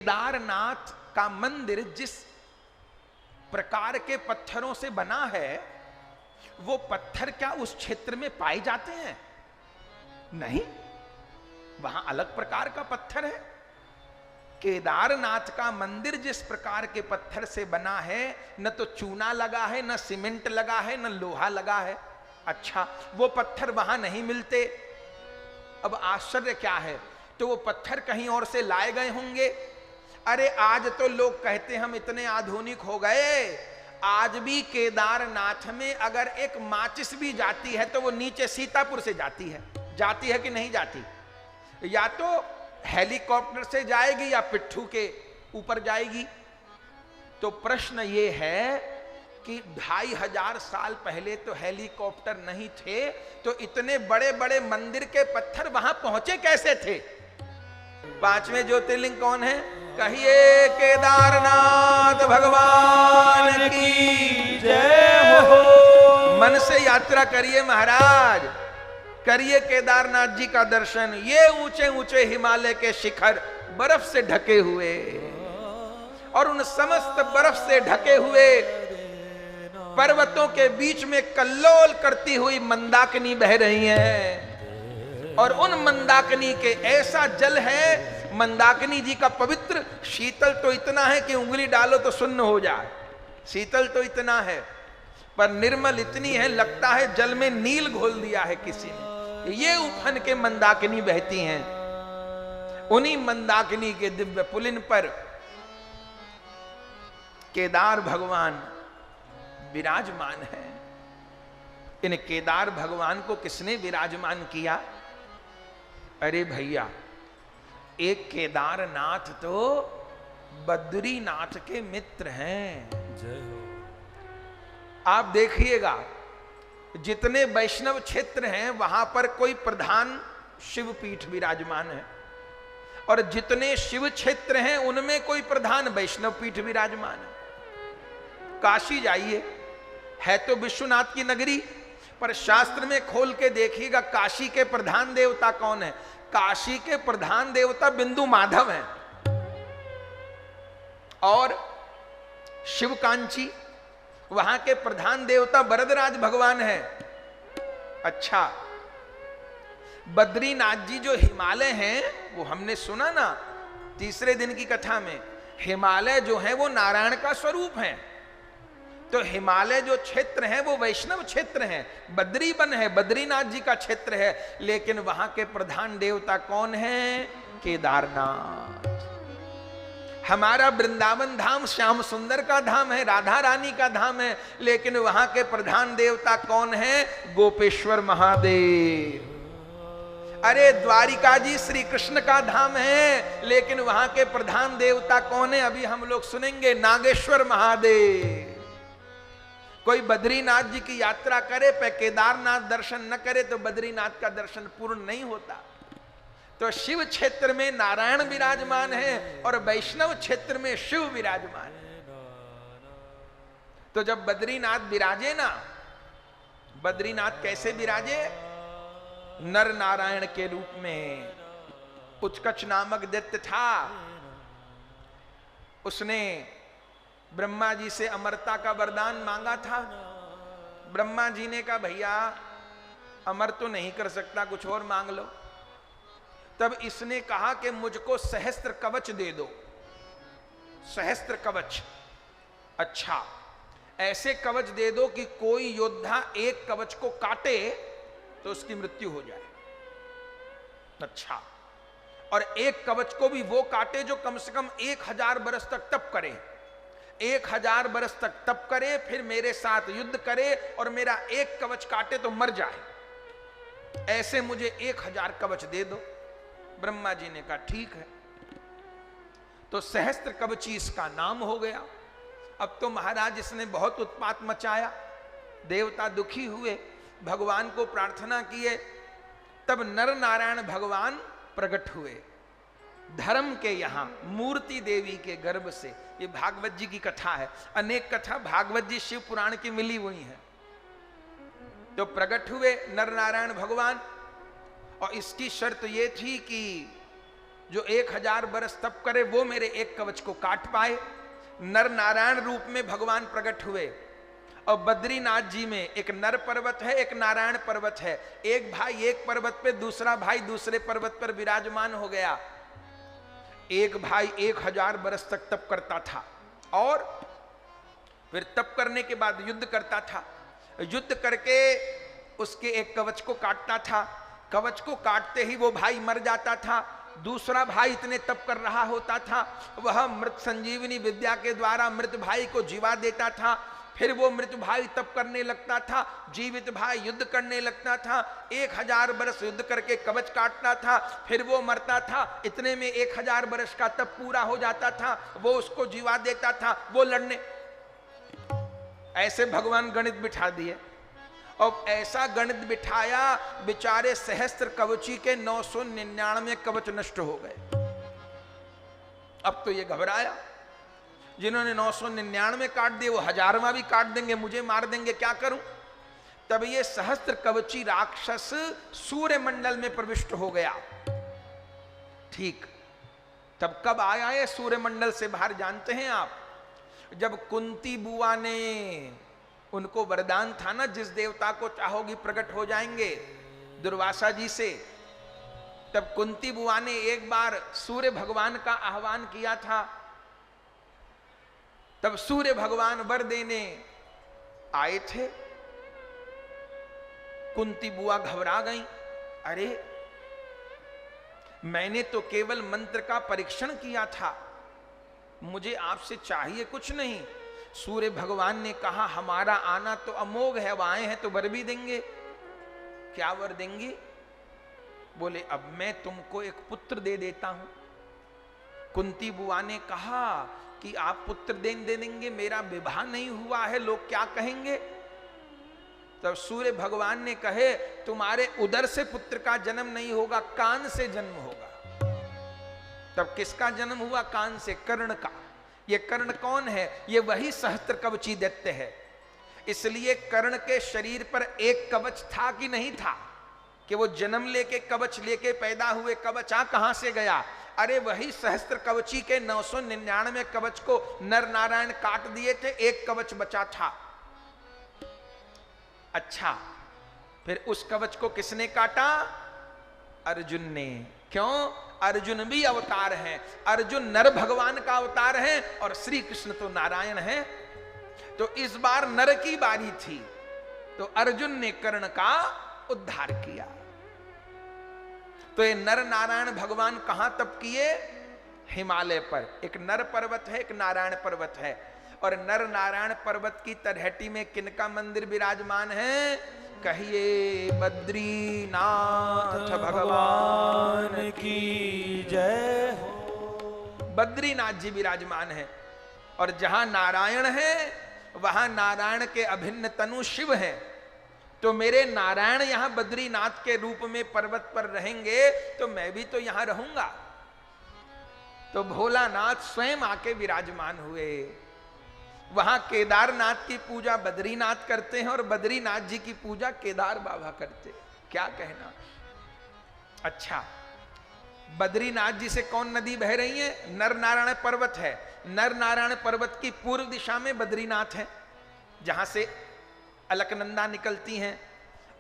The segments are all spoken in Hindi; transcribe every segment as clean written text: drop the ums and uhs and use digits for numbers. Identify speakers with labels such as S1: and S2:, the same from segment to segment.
S1: केदारनाथ का मंदिर जिस प्रकार के पत्थरों से बना है, वो पत्थर क्या उस क्षेत्र में पाए जाते हैं? नहीं, वहां अलग प्रकार का पत्थर है। केदारनाथ का मंदिर जिस प्रकार के पत्थर से बना है, न तो चूना लगा है, न सीमेंट लगा है, न लोहा लगा है। अच्छा, वो पत्थर वहां नहीं मिलते। अब आश्चर्य क्या है, तो वो पत्थर कहीं और से लाए गए होंगे। अरे आज तो लोग कहते हम इतने आधुनिक हो गए, आज भी केदारनाथ में अगर एक माचिस भी जाती है तो वो नीचे सीतापुर से जाती है कि नहीं जाती? या तो हेलीकॉप्टर से जाएगी या पिट्ठू के ऊपर जाएगी। तो प्रश्न ये है कि 2500 साल पहले तो हेलीकॉप्टर नहीं थे, तो इतने बड़े बड़े मंदिर के पत्थर वहां पहुंचे कैसे थे? 5वें ज्योतिर्लिंग कौन है? कहिए केदारनाथ भगवान की जय हो। मन से यात्रा करिए महाराज, करिए केदारनाथ जी का दर्शन। ये ऊंचे ऊंचे हिमालय के शिखर बर्फ से ढके हुए, और उन समस्त बर्फ से ढके हुए पर्वतों के बीच में कल्लोल करती हुई मंदाकिनी बह रही है। और उन मंदाकिनी के ऐसा जल है, मंदाकिनी जी का पवित्र, शीतल तो इतना है कि उंगली डालो तो सुन्न हो जाए। शीतल तो इतना है, पर निर्मल इतनी है, लगता है जल में नील घोल दिया है किसी ने। ये उफन के मंदाकिनी बहती हैं। उन्हीं मंदाकिनी के दिव्य पुलिन पर केदार भगवान विराजमान है। इन केदार भगवान को किसने विराजमान किया? अरे भैया, एक केदारनाथ तो बद्रीनाथ के मित्र हैं। जय हो। आप देखिएगा, जितने वैष्णव क्षेत्र हैं वहां पर कोई प्रधान शिव पीठ विराजमान है, और जितने शिव क्षेत्र हैं उनमें कोई प्रधान वैष्णव पीठ विराजमान है। काशी जाइए, है तो विश्वनाथ की नगरी, पर शास्त्र में खोल के देखिएगा काशी के प्रधान देवता कौन है? काशी के प्रधान देवता बिंदु माधव हैं, और शिवकांची वहां के प्रधान देवता वरदराज भगवान है। अच्छा, बद्रीनाथ जी जो हिमालय हैं, वो हमने सुना ना तीसरे दिन की कथा में, हिमालय जो है वो नारायण का स्वरूप है। तो हिमालय जो क्षेत्र है वो वैष्णव क्षेत्र है, बद्री वन है, बद्रीनाथ जी का क्षेत्र है। लेकिन वहां के प्रधान देवता कौन है? केदारनाथ। हमारा वृंदावन धाम श्याम सुंदर का धाम है, राधा रानी का धाम है, लेकिन वहां के प्रधान देवता कौन है? गोपेश्वर महादेव। अरे द्वारिका जी श्री कृष्ण का धाम है, लेकिन वहां के प्रधान देवता कौन है? अभी हम लोग सुनेंगे, नागेश्वर महादेव। कोई बद्रीनाथ जी की यात्रा करे पर केदारनाथ दर्शन न करे तो बद्रीनाथ का दर्शन पूर्ण नहीं होता। तो शिव क्षेत्र में नारायण विराजमान है, और वैष्णव क्षेत्र में शिव विराजमान है। तो जब बद्रीनाथ विराजे ना, बद्रीनाथ कैसे विराजे? नर नारायण के रूप में। उत्कच नामक दैत्य था, उसने ब्रह्मा जी से अमरता का वरदान मांगा था। ब्रह्मा जी ने कहा, भैया अमर तो नहीं कर सकता, कुछ और मांग लो। तब इसने कहा कि मुझको सहस्त्र कवच दे दो। सहस्त्र कवच, अच्छा ऐसे कवच दे दो कि कोई योद्धा एक कवच को काटे तो उसकी मृत्यु हो जाए। अच्छा, और एक कवच को भी वो काटे जो कम से कम 1000 बरस तक तप करे। 1000 बरस तक तप करे, फिर मेरे साथ युद्ध करे, और मेरा एक कवच काटे तो मर जाए। ऐसे मुझे 1000 कवच दे दो। ब्रह्मा जी ने कहा ठीक है। तो सहस्त्र कवची इसका नाम हो गया। अब तो महाराज इसने बहुत उत्पात मचाया, देवता दुखी हुए, भगवान को प्रार्थना किए। तब नर नारायण भगवान प्रकट हुए धर्म के यहां मूर्ति देवी के गर्भ से। ये भागवत जी की कथा है, अनेक कथा भागवत जी शिव पुराण की मिली हुई है। तो प्रकट हुए नर नारायण भगवान, और इसकी शर्त ये थी कि जो 1000 बरस तप करे वो मेरे एक कवच को काट पाए। नर नारायण रूप में भगवान प्रकट हुए। और बद्रीनाथ जी में एक नर पर्वत है, एक नारायण पर्वत है। एक भाई एक पर्वत पे, दूसरा भाई दूसरे पर्वत पर विराजमान हो गया। एक भाई 1000 बरस तक तप करता था और फिर तप करने के बाद युद्ध करता था। युद्ध करके उसके एक कवच को काटता था। कवच को काटते ही वो भाई मर जाता था। दूसरा भाई इतने तप कर रहा होता था, वह मृत संजीवनी विद्या के द्वारा मृत भाई को जीवा देता था। फिर वो मृत भाई तप करने लगता था, जीवित भाई युद्ध करने लगता था। 1000 बरस युद्ध करके कवच काटता था, फिर वो मरता था। इतने में 1000 बरस का तप पूरा हो जाता था। वो उसको जीवा देता था, वो लड़ने। ऐसे भगवान गणित बिठा दिए। और ऐसा गणित बिठाया, बेचारे सहस्त्र कवची के 999 कवच नष्ट हो गए। अब तो ये घबराया, जिन्होंने 999 काट दिए वो 1000वां भी काट देंगे, मुझे मार देंगे, क्या करूं। तब ये सहस्त्र कवची राक्षस सूर्य मंडल में प्रविष्ट हो गया। ठीक तब कब आया ये सूर्य मंडल से बाहर, जानते हैं आप? जब कुंती बुआ ने, उनको वरदान था ना, जिस देवता को चाहोगी प्रकट हो जाएंगे, दुर्वासा जी से। तब कुंती बुआ ने एक बार सूर्य भगवान का आह्वान किया था। तब सूर्य भगवान वर देने आए थे। कुंती बुआ घबरा गई। अरे मैंने तो केवल मंत्र का परीक्षण किया था, मुझे आपसे चाहिए कुछ नहीं। सूर्य भगवान ने कहा हमारा आना तो अमोघ है, अब आए हैं तो वर भी देंगे। क्या वर देंगे? बोले अब मैं तुमको एक पुत्र दे देता हूं। कुंती बुआ ने कहा कि आप पुत्र दे देंगे, मेरा विवाह नहीं हुआ है, लोग क्या कहेंगे। तब सूर्य भगवान ने कहे तुम्हारे उदर से पुत्र का जन्म नहीं होगा, कान से जन्म होगा। तब किसका जन्म हुआ? कान से, कर्ण का। ये कर्ण कौन है? ये वही सहस्त्र कवची दैत्य है। इसलिए कर्ण के शरीर पर एक कवच था कि नहीं था, कि वो जन्म लेके कवच लेके पैदा हुए, कवच कहां से गया? अरे वही सहस्त्र कवची के 999 कवच को नर नारायण काट दिए थे, एक कवच बचा था। अच्छा, फिर उस कवच को किसने काटा? अर्जुन ने। क्यों? अर्जुन भी अवतार हैं। अर्जुन नर भगवान का अवतार है और श्री कृष्ण तो नारायण है। तो इस बार नर की बारी थी, तो अर्जुन ने कर्ण का उद्धार किया। तो ये नर नारायण भगवान कहां तप किए? हिमालय पर। एक नर पर्वत है, एक नारायण पर्वत है। और नर नारायण पर्वत की तलहटी में किनका मंदिर विराजमान है? कहिए बद्रीनाथ भगवान की जय हो। बद्रीनाथ जी विराजमान है। और जहां नारायण है वहां नारायण के अभिन्न तनु शिव है। तो मेरे नारायण यहां बद्रीनाथ के रूप में पर्वत पर रहेंगे तो मैं भी तो यहां रहूंगा। तो भोलानाथ स्वयं आके विराजमान हुए। वहां केदारनाथ की पूजा बद्रीनाथ करते हैं और बद्रीनाथ जी की पूजा केदार बाबा करते हैं। क्या कहना। अच्छा, बद्रीनाथ जी से कौन नदी बह रही है? नर नारायण पर्वत है। नर नारायण पर्वत की पूर्व दिशा में बद्रीनाथ है, जहां से अलकनंदा निकलती हैं।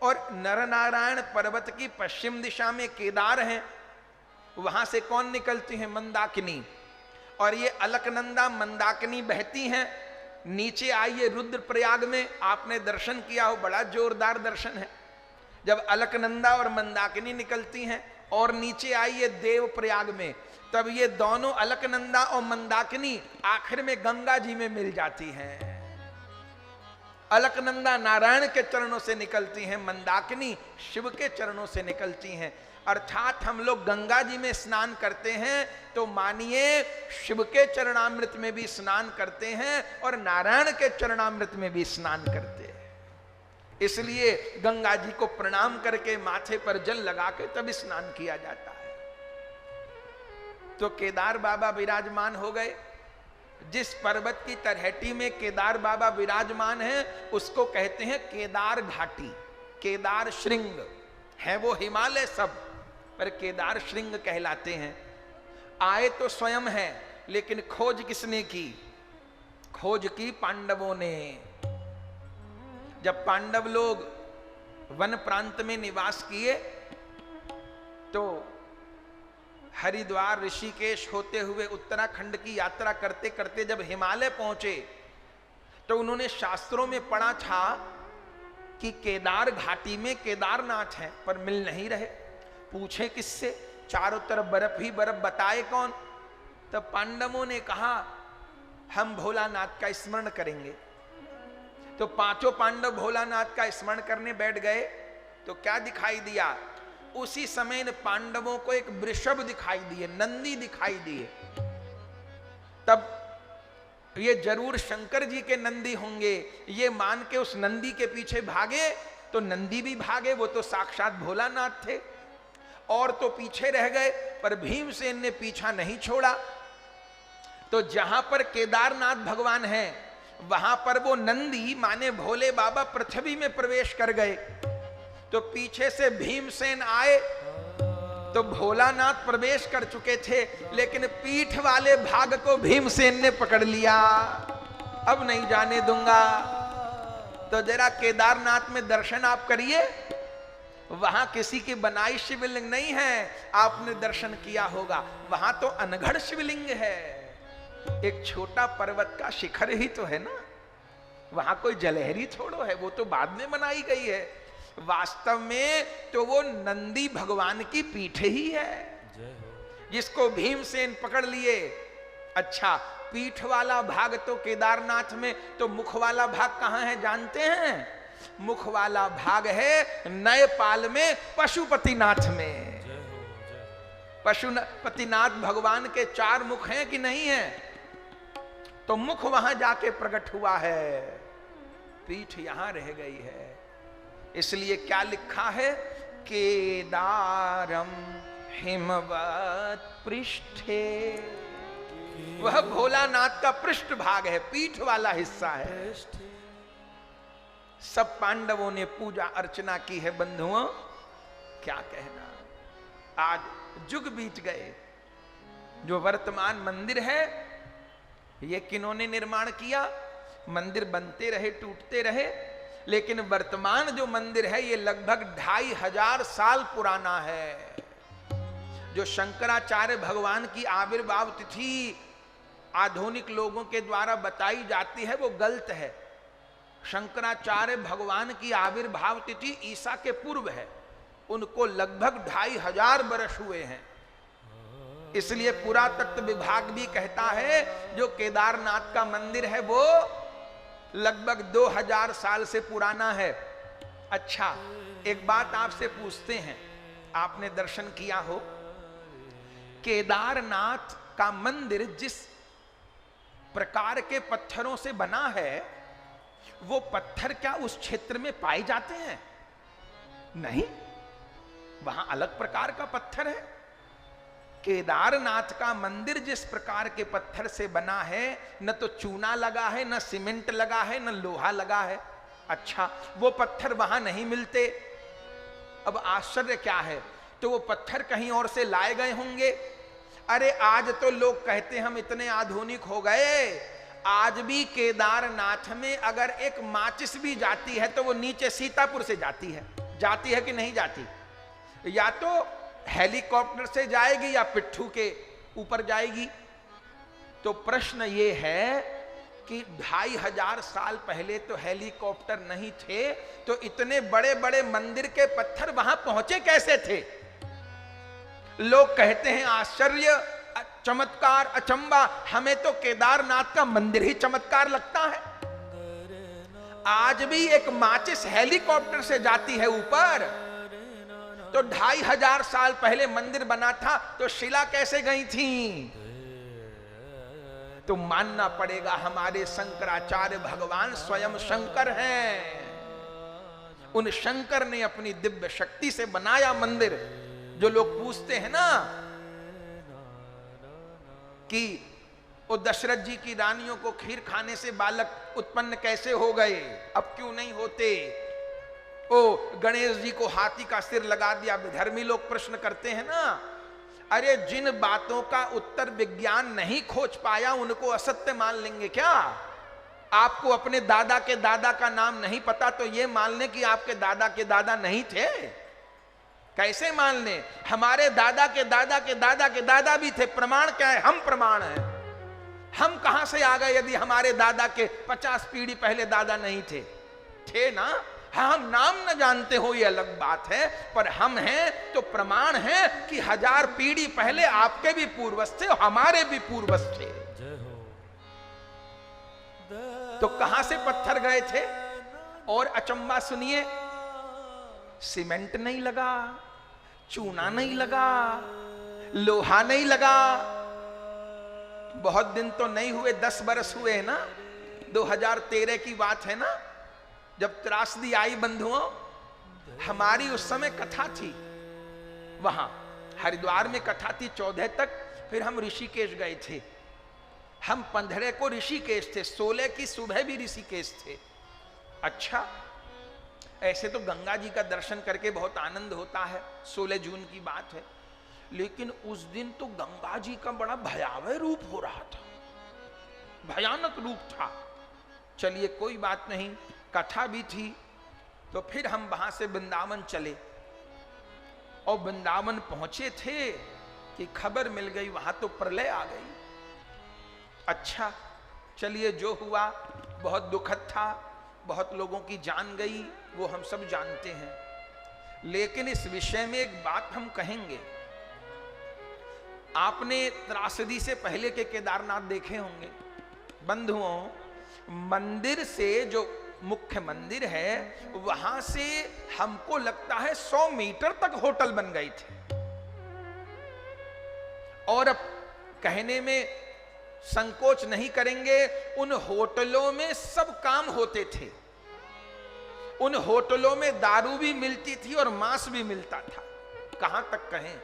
S1: और नर नारायण पर्वत की पश्चिम दिशा में केदार है, वहां से कौन निकलती है? मंदाकिनी। और ये अलकनंदा मंदाकिनी बहती हैं। नीचे आइए रुद्रप्रयाग में, आपने दर्शन किया हो, बड़ा जोरदार दर्शन है जब अलकनंदा और मंदाकिनी निकलती हैं। और नीचे आइए देवप्रयाग में, तब ये दोनों अलकनंदा और मंदाकिनी आखिर में गंगा जी में मिल जाती हैं। अलकनंदा नारायण के चरणों से निकलती हैं, मंदाकिनी शिव के चरणों से निकलती हैं। अर्थात हम लोग गंगा जी में स्नान करते हैं तो मानिए शिव के चरणामृत में भी स्नान करते हैं और नारायण के चरणामृत में भी स्नान करते हैं। इसलिए गंगा जी को प्रणाम करके माथे पर जल लगा के तब स्नान किया जाता है। तो केदार बाबा विराजमान हो गए। जिस पर्वत की तलहटी में केदार बाबा विराजमान है उसको कहते हैं केदार घाटी, केदार श्रृंग है। वो हिमालय सब पर केदार श्रृंग कहलाते हैं। आए तो स्वयं है, लेकिन खोज किसने की? खोज की पांडवों ने। जब पांडव लोग वन प्रांत में निवास किए तो हरिद्वार ऋषिकेश होते हुए उत्तराखंड की यात्रा करते करते जब हिमालय पहुंचे तो उन्होंने शास्त्रों में पढ़ा था कि केदार घाटी में केदारनाथ है, पर मिल नहीं रहे। पूछे किससे? चारों तरफ बर्फ ही बर्फ, बताए कौन? तब पांडवों ने कहा हम भोलानाथ का स्मरण करेंगे। तो पांचों पांडव भोलानाथ का स्मरण करने बैठ गए तो क्या दिखाई दिया? उसी समय इन पांडवों को एक वृषभ दिखाई दिए, नंदी दिखाई दिए। तब ये जरूर शंकर जी के नंदी होंगे, ये मान के उस नंदी के पीछे भागे तो नंदी भी भागे, वो तो साक्षात भोलानाथ थे। और तो पीछे रह गए, पर भीमसेन ने पीछा नहीं छोड़ा। तो जहां पर केदारनाथ भगवान हैं वहां पर वो नंदी माने भोले बाबा पृथ्वी में प्रवेश कर गए। तो पीछे से भीमसेन आए तो भोलानाथ प्रवेश कर चुके थे, लेकिन पीठ वाले भाग को भीमसेन ने पकड़ लिया। अब नहीं जाने दूंगा। तो जरा केदारनाथ में दर्शन आप करिए, वहां किसी की बनाई शिवलिंग नहीं है, आपने दर्शन किया होगा। वहां तो अनगढ़ शिवलिंग है, एक छोटा पर्वत का शिखर ही तो है ना, वहां कोई जलहरी छोड़ो है, वो तो बाद में बनाई गई है। वास्तव में तो वो नंदी भगवान की पीठ ही है जिसको भीमसेन पकड़ लिए। अच्छा, पीठ वाला भाग तो केदारनाथ में, तो मुख वाला भाग कहां है जानते हैं? मुख वाला भाग है नेपाल में पशुपतिनाथ में। पशुपतिनाथ भगवान के 4 मुख हैं कि नहीं है? तो मुख वहां जाके प्रकट हुआ है, पीठ यहां रह गई है। इसलिए क्या लिखा है? केदारम हिमवत पृष्ठे। वह भोलानाथ का पृष्ठ भाग है, पीठ वाला हिस्सा है। सब पांडवों ने पूजा अर्चना की है। बंधुओं, क्या कहना, आज युग बीत गए। जो वर्तमान मंदिर है ये किन्होंने निर्माण किया? मंदिर बनते रहे, टूटते रहे, लेकिन वर्तमान जो मंदिर है ये लगभग 2500 साल पुराना है। जो शंकराचार्य भगवान की आविर्भाव तिथि आधुनिक लोगों के द्वारा बताई जाती है वो गलत है। शंकराचार्य भगवान की आविर्भाव तिथि ईसा के पूर्व है, उनको लगभग 2500 वर्ष हुए हैं। इसलिए पुरातत्व विभाग भी कहता है जो केदारनाथ का मंदिर है वो लगभग 2000 साल से पुराना है। अच्छा, एक बात आपसे पूछते हैं, आपने दर्शन किया हो, केदारनाथ का मंदिर जिस प्रकार के पत्थरों से बना है वो पत्थर क्या उस क्षेत्र में पाए जाते हैं? नहीं, वहां अलग प्रकार का पत्थर है। केदारनाथ का मंदिर जिस प्रकार के पत्थर से बना है, न तो चूना लगा है, न सीमेंट लगा है, न लोहा लगा है। अच्छा, वो पत्थर वहां नहीं मिलते। अब आश्चर्य क्या है, तो वो पत्थर कहीं और से लाए गए होंगे। अरे आज तो लोग कहते हम इतने आधुनिक हो गए, आज भी केदारनाथ में अगर एक माचिस भी जाती है तो वो नीचे सीतापुर से जाती है कि नहीं जाती? या तो हेलीकॉप्टर से जाएगी या पिट्ठू के ऊपर जाएगी। तो प्रश्न ये है कि 2500 साल पहले तो हेलीकॉप्टर नहीं थे, तो इतने बड़े बड़े मंदिर के पत्थर वहां पहुंचे कैसे थे? लोग कहते हैं आश्चर्य, चमत्कार, अचंबा। हमें तो केदारनाथ का मंदिर ही चमत्कार लगता है। आज भी एक माचिस हेलीकॉप्टर से जाती है ऊपर, तो 2500 साल पहले मंदिर बना था तो शिला कैसे गई थी? तो मानना पड़ेगा हमारे शंकराचार्य भगवान स्वयं शंकर हैं। उन शंकर ने अपनी दिव्य शक्ति से बनाया मंदिर। जो लोग पूछते हैं ना कि वो दशरथ जी की रानियों को खीर खाने से बालक उत्पन्न कैसे हो गए, अब क्यों नहीं होते? ओ गणेश जी को हाथी का सिर लगा दिया, धर्मी लोग प्रश्न करते हैं ना। अरे जिन बातों का उत्तर विज्ञान नहीं खोज पाया उनको असत्य मान लेंगे क्या? आपको अपने दादा के दादा का नाम नहीं पता तो ये मान लें कि आपके दादा के दादा नहीं थे? कैसे मान लें? हमारे दादा के दादा के दादा के दादा भी थे। प्रमाण क्या है? हम प्रमाण हैं। हम कहां से आ गए यदि हमारे दादा के 50 पीढ़ी पहले दादा नहीं थे? थे ना। हाँ, हम नाम न जानते हो ये अलग बात है, पर हम हैं तो प्रमाण है कि 1000 पीढ़ी पहले आपके भी पूर्वज थे, हमारे भी पूर्वज थे। तो कहां से पत्थर गए थे? और अचंबा सुनिए, सीमेंट नहीं लगा, चूना नहीं लगा, लोहा नहीं लगा। बहुत दिन तो नहीं हुए, 10 बरस हुए है ना। 2013 की बात है ना, जब त्रासदी आई बंधुओं। हमारी उस समय कथा थी, वहां हरिद्वार में कथा थी 14 तक। फिर हम ऋषिकेश गए थे। हम 15 को ऋषिकेश थे, 16 की सुबह भी ऋषिकेश थे। अच्छा, ऐसे तो गंगा जी का दर्शन करके बहुत आनंद होता है, 16 जून की बात है। लेकिन उस दिन तो गंगा जी का बड़ा भयावह रूप हो रहा था, भयानक रूप था। चलिए कोई बात नहीं, कथा भी थी। तो फिर हम वहां से वृंदावन चले और वृंदावन पहुंचे थे कि खबर मिल गई वहां तो प्रलय आ गई। अच्छा, चलिए जो हुआ बहुत दुखद था, बहुत लोगों की जान गई, वो हम सब जानते हैं। लेकिन इस विषय में एक बात हम कहेंगे। आपने त्रासदी से पहले के केदारनाथ देखे होंगे बंधुओं। मंदिर से, जो मुख्य मंदिर है, वहां से हमको लगता है 100 मीटर तक होटल बन गए थे। और अब कहने में संकोच नहीं करेंगे, उन होटलों में सब काम होते थे। उन होटलों में दारू भी मिलती थी और मांस भी मिलता था। कहां तक कहें,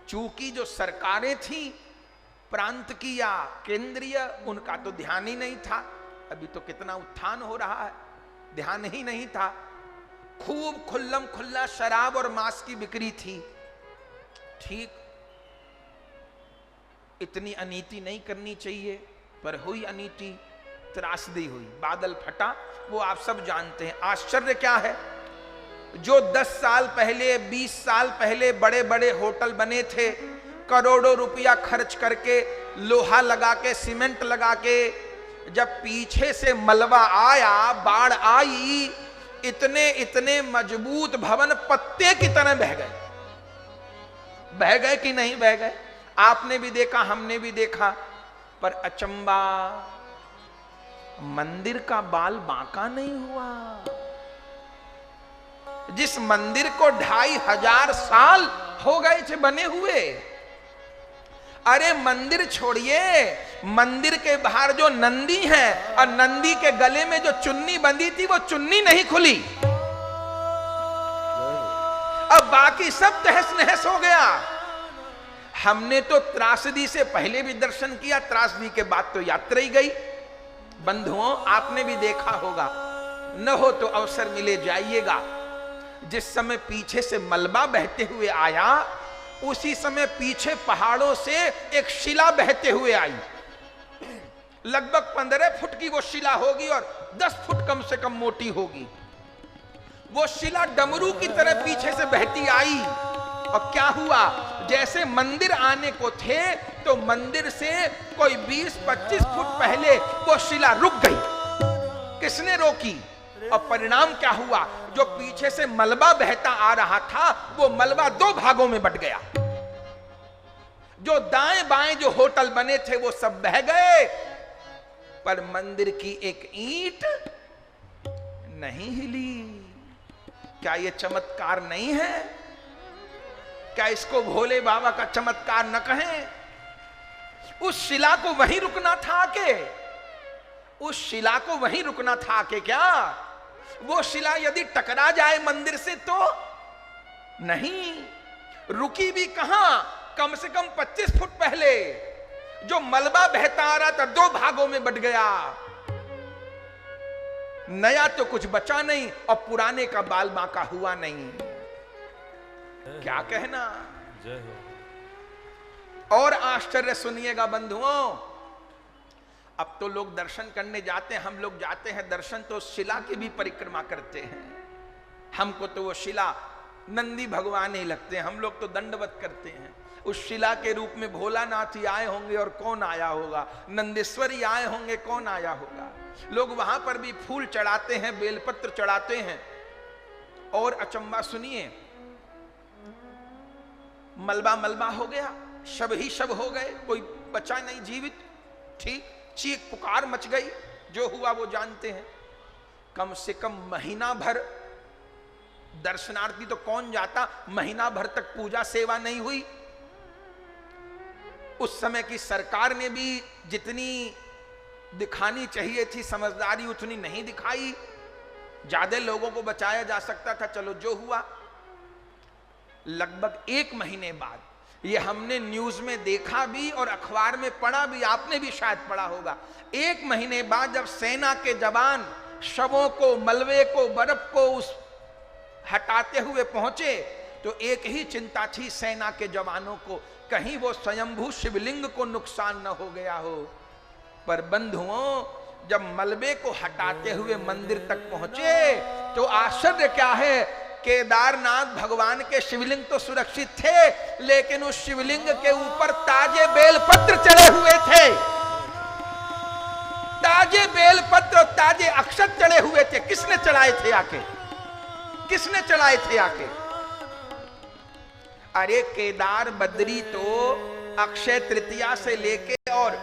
S1: चूंकि जो सरकारें थी प्रांत की या केंद्रीय, उनका तो ध्यान ही नहीं था। अभी तो कितना उत्थान हो रहा है, ध्यान ही नहीं था। खूब खुल्लम खुल्ला शराब और मांस की बिक्री थी। ठीक, इतनी अनीति नहीं करनी चाहिए, पर हुई अनीति, त्रासदी हुई, बादल फटा, वो आप सब जानते हैं। आश्चर्य क्या है, जो 10 साल पहले 20 साल पहले बड़े बड़े होटल बने थे, करोड़ों रुपया खर्च करके, लोहा लगा के, सीमेंट लगा के, जब पीछे से मलबा आया, बाढ़ आई, इतने इतने मजबूत भवन पत्ते की तरह बह गए। बह गए कि नहीं बह गए? आपने भी देखा, हमने भी देखा। पर अचंबा, मंदिर का बाल बांका नहीं हुआ। जिस मंदिर को 2500 साल हो गए थे बने हुए, अरे मंदिर छोड़िए, मंदिर के बाहर जो नंदी है, और नंदी के गले में जो चुन्नी बंधी थी, वो चुन्नी नहीं खुली। अब बाकी सब तहस नहस हो गया। हमने तो त्रासदी से पहले भी दर्शन किया, त्रासदी के बाद तो यात्रा ही गई। बंधुओं, आपने भी देखा होगा, न हो तो अवसर मिले जाइएगा। जिस समय पीछे से मलबा बहते हुए आया, उसी समय पीछे पहाड़ों से एक शिला बहते हुए आई। लगभग 15 फुट की वो शिला होगी और 10 फुट कम से कम मोटी होगी। वो शिला डमरू की तरह पीछे से बहती आई। और क्या हुआ, जैसे मंदिर आने को थे, तो मंदिर से कोई 20-25 फुट पहले वो शिला रुक गई। किसने रोकी? और परिणाम क्या हुआ, जो पीछे से मलबा बहता आ रहा था, वो मलबा 2 भागों में बट गया। जो दाएं बाएं जो होटल बने थे वो सब बह गए, पर मंदिर की एक ईंट नहीं हिली। क्या ये चमत्कार नहीं है? क्या इसको भोले बाबा का चमत्कार न कहें? उस शिला को वहीं रुकना था के, उस शिला को वहीं रुकना था के क्या? वो शिला यदि टकरा जाए मंदिर से तो नहीं, रुकी भी कहां, कम से कम 25 फुट पहले जो मलबा बहता आ रहा था 2 भागों में बट गया। नया तो कुछ बचा नहीं और पुराने का बाल बांका हुआ नहीं। क्या कहना, और आश्चर्य सुनिएगा बंधुओं, अब तो लोग दर्शन करने जाते हैं, हम लोग जाते हैं दर्शन तो शिला की भी परिक्रमा करते हैं। हमको तो वो शिला नंदी भगवान ही लगते हैं, हम लोग तो दंडवत करते हैं। उस शिला के रूप में भोलानाथ ही आए होंगे और कौन आया होगा, नंदेश्वरी आए होंगे, कौन आया होगा। लोग वहां पर भी फूल चढ़ाते हैं, बेलपत्र चढ़ाते हैं। और अचंबा सुनिए, मलबा मलबा हो गया, शब ही शब हो गए, कोई बचा नहीं जीवित। ठीक, चीख पुकार मच गई, जो हुआ वो जानते हैं। कम से कम महीना भर दर्शनार्थी तो कौन जाता, महीना भर तक पूजा सेवा नहीं हुई। उस समय की सरकार ने भी जितनी दिखानी चाहिए थी समझदारी उतनी नहीं दिखाई। ज्यादा लोगों को बचाया जा सकता था, चलो जो हुआ। लगभग 1 महीने बाद, ये हमने न्यूज में देखा भी और अखबार में पढ़ा भी, आपने भी शायद पढ़ा होगा। 1 महीने बाद जब सेना के जवान शवों को, मलबे को, बर्फ को उस हटाते हुए पहुंचे, तो एक ही चिंता थी सेना के जवानों को, कहीं वो स्वयंभू शिवलिंग को नुकसान न हो गया हो। पर बंधुओं, जब मलबे को हटाते हुए मंदिर तक पहुंचे तो आश्चर्य क्या है, केदारनाथ भगवान के शिवलिंग तो सुरक्षित थे, लेकिन उस शिवलिंग के ऊपर ताजे बेलपत्र चढ़े हुए थे। ताजे बेलपत्र और ताजे अक्षत चढ़े हुए थे। किसने चढ़ाए थे आके? किसने चढ़ाए थे आके? अरे केदार बद्री तो अक्षय तृतीया से लेके और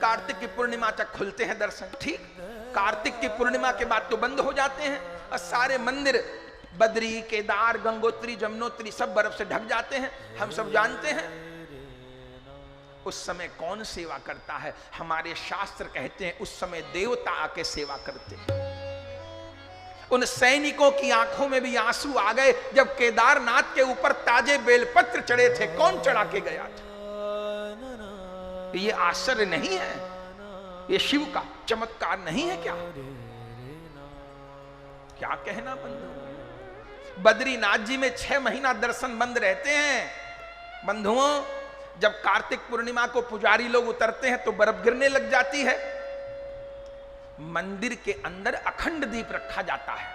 S1: कार्तिक की पूर्णिमा तक खुलते हैं दर्शन। ठीक, कार्तिक की पूर्णिमा के बाद तो बंद हो जाते हैं और सारे मंदिर बद्री, केदार, गंगोत्री, जमुनोत्री सब बर्फ से ढक जाते हैं, हम सब जानते हैं। उस समय कौन सेवा करता है? हमारे शास्त्र कहते हैं उस समय देवता आके सेवा करते हैं। उन सैनिकों की आंखों में भी आंसू आ गए जब केदारनाथ के ऊपर ताजे बेलपत्र चढ़े थे। कौन चढ़ा के गया था? ये आश्चर्य नहीं है? ये शिव का चमत्कार नहीं है क्या? क्या कहना बंधु। बद्रीनाथ जी में 6 महीना दर्शन बंद रहते हैं बंधुओं। जब कार्तिक पूर्णिमा को पुजारी लोग उतरते हैं तो बर्फ गिरने लग जाती है। मंदिर के अंदर अखंड दीप रखा जाता है,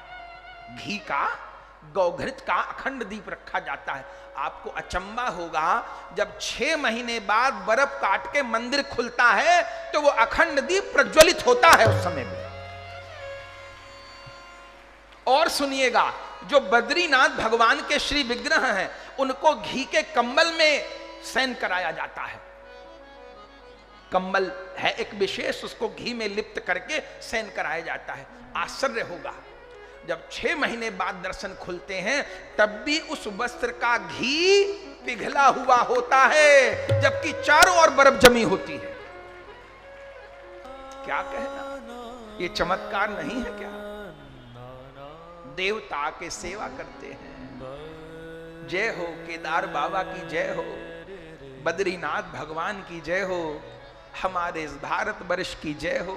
S1: घी का, गौघृत का अखंड दीप रखा जाता है। आपको अचंबा होगा, जब 6 महीने बाद बर्फ काट के मंदिर खुलता है तो वो अखंड दीप प्रज्वलित होता है उस समय में। और सुनिएगा, जो बद्रीनाथ भगवान के श्री विग्रह हैं उनको घी के कंबल में शयन कराया जाता है। कंबल है एक विशेष, उसको घी में लिप्त करके शयन कराया जाता है। आश्चर्य होगा, जब 6 महीने बाद दर्शन खुलते हैं तब भी उस वस्त्र का घी पिघला हुआ होता है, जबकि चारों ओर बर्फ जमी होती है। क्या कहना, ये चमत्कार नहीं है क्या? देवता के सेवा करते हैं। जय हो केदार बाबा की जय हो, बद्रीनाथ भगवान की जय हो, हमारे इस भारत वर्ष की जय हो,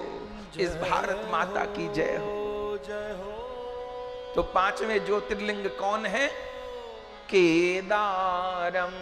S1: इस भारत माता की जय हो। तो 5वें ज्योतिर्लिंग कौन है? केदारम।